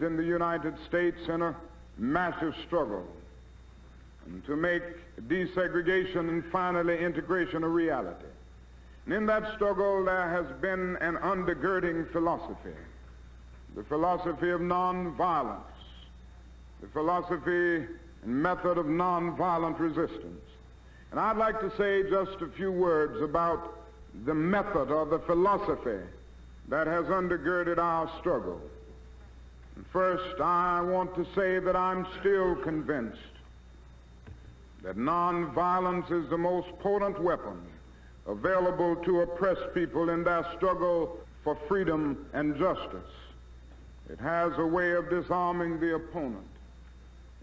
in the United States in a massive struggle and to make desegregation and finally integration a reality. And in that struggle there has been an undergirding philosophy, the philosophy of nonviolence, the philosophy and method of nonviolent resistance. And I'd like to say just a few words about the method or the philosophy that has undergirded our struggle. And first, I want to say that I'm still convinced that nonviolence is the most potent weapon available to oppressed people in their struggle for freedom and justice. It has a way of disarming the opponent,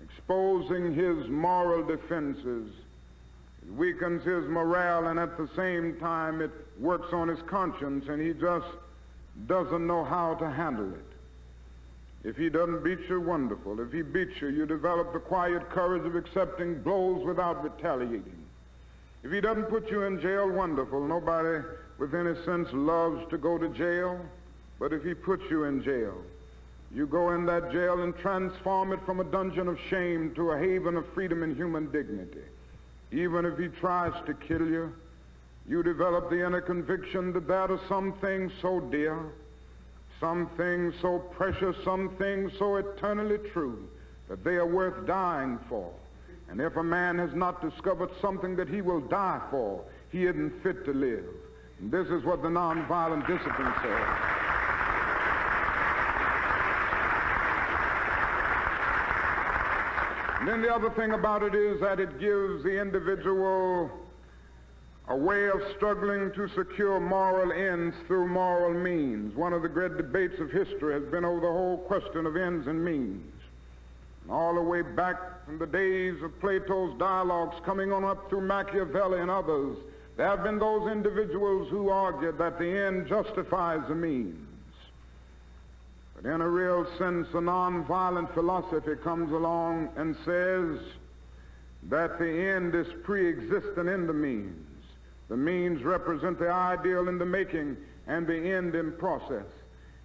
exposing his moral defenses. It weakens his morale, and at the same time it works on his conscience, and he just doesn't know how to handle it. If he doesn't beat you, wonderful. If he beats you, you develop the quiet courage of accepting blows without retaliating. If he doesn't put you in jail, wonderful. Nobody with any sense loves to go to jail, but if he puts you in jail, you go in that jail and transform it from a dungeon of shame to a haven of freedom and human dignity. Even if he tries to kill you, you develop the inner conviction that there are some things so dear, some things so precious, some things so eternally true, that they are worth dying for. And if a man has not discovered something that he will die for, he isn't fit to live. And this is what the nonviolent discipline says. And then the other thing about it is that it gives the individual a way of struggling to secure moral ends through moral means. One of the great debates of history has been over the whole question of ends and means. And all the way back from the days of Plato's dialogues coming on up through Machiavelli and others, there have been those individuals who argued that the end justifies the means. But in a real sense, a nonviolent philosophy comes along and says that the end is pre-existent in the means. The means represent the ideal in the making and the end in process.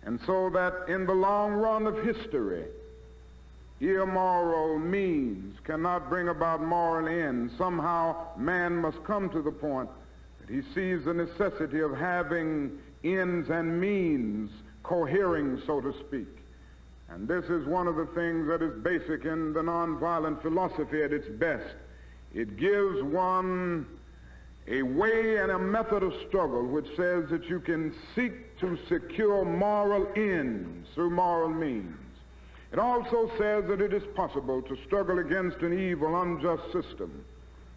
And so that in the long run of history, immoral means cannot bring about moral ends. Somehow man must come to the point that he sees the necessity of having ends and means cohering, so to speak. And this is one of the things that is basic in the nonviolent philosophy at its best. It gives one a way and a method of struggle which says that you can seek to secure moral ends through moral means. It also says that it is possible to struggle against an evil, unjust system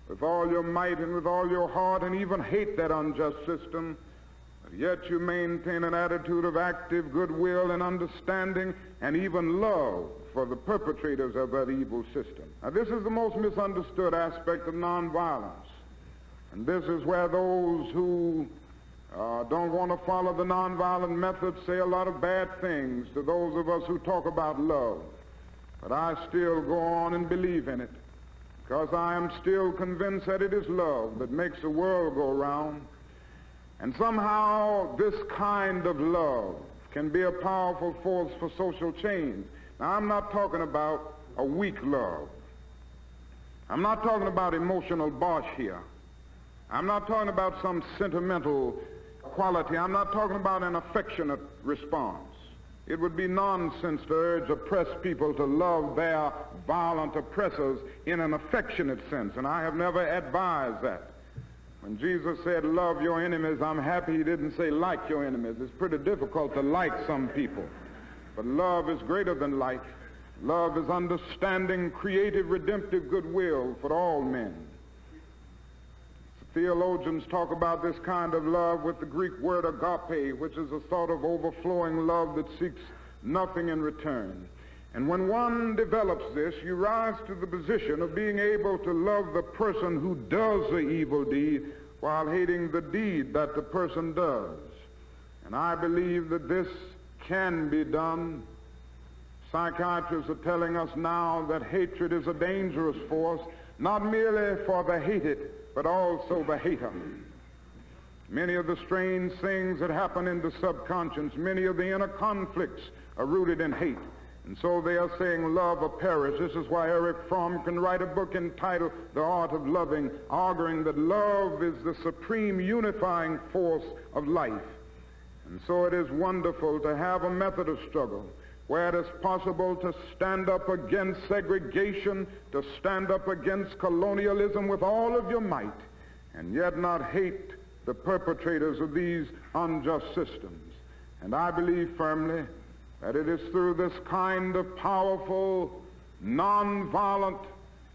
with all your might and with all your heart, and even hate that unjust system, but yet you maintain an attitude of active goodwill and understanding and even love for the perpetrators of that evil system. Now, this is the most misunderstood aspect of nonviolence. And this is where those who don't want to follow the nonviolent method say a lot of bad things to those of us who talk about love. But I still go on and believe in it, because I am still convinced that it is love that makes the world go round. And somehow this kind of love can be a powerful force for social change. Now, I'm not talking about a weak love. I'm not talking about emotional bosh here. I'm not talking about some sentimental quality. I'm not talking about an affectionate response. It would be nonsense to urge oppressed people to love their violent oppressors in an affectionate sense, and I have never advised that. When Jesus said, love your enemies, I'm happy he didn't say like your enemies. It's pretty difficult to like some people. But love is greater than like. Love is understanding, creative, redemptive goodwill for all men. Theologians talk about this kind of love with the Greek word agape, which is a sort of overflowing love that seeks nothing in return. And when one develops this, you rise to the position of being able to love the person who does the evil deed while hating the deed that the person does. And I believe that this can be done. Psychiatrists are telling us now that hatred is a dangerous force, not merely for the hated, but also the hater. Many of the strange things that happen in the subconscious, many of the inner conflicts are rooted in hate. And so they are saying love or perish. This is why Eric Fromm can write a book entitled The Art of Loving, arguing that love is the supreme unifying force of life. And so it is wonderful to have a method of struggle where it is possible to stand up against segregation, to stand up against colonialism with all of your might, and yet not hate the perpetrators of these unjust systems. And I believe firmly that it is through this kind of powerful, nonviolent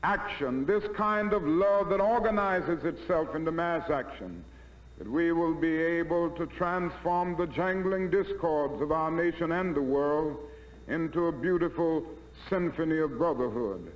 action, this kind of love that organizes itself into mass action, that we will be able to transform the jangling discords of our nation and the world into a beautiful symphony of brotherhood.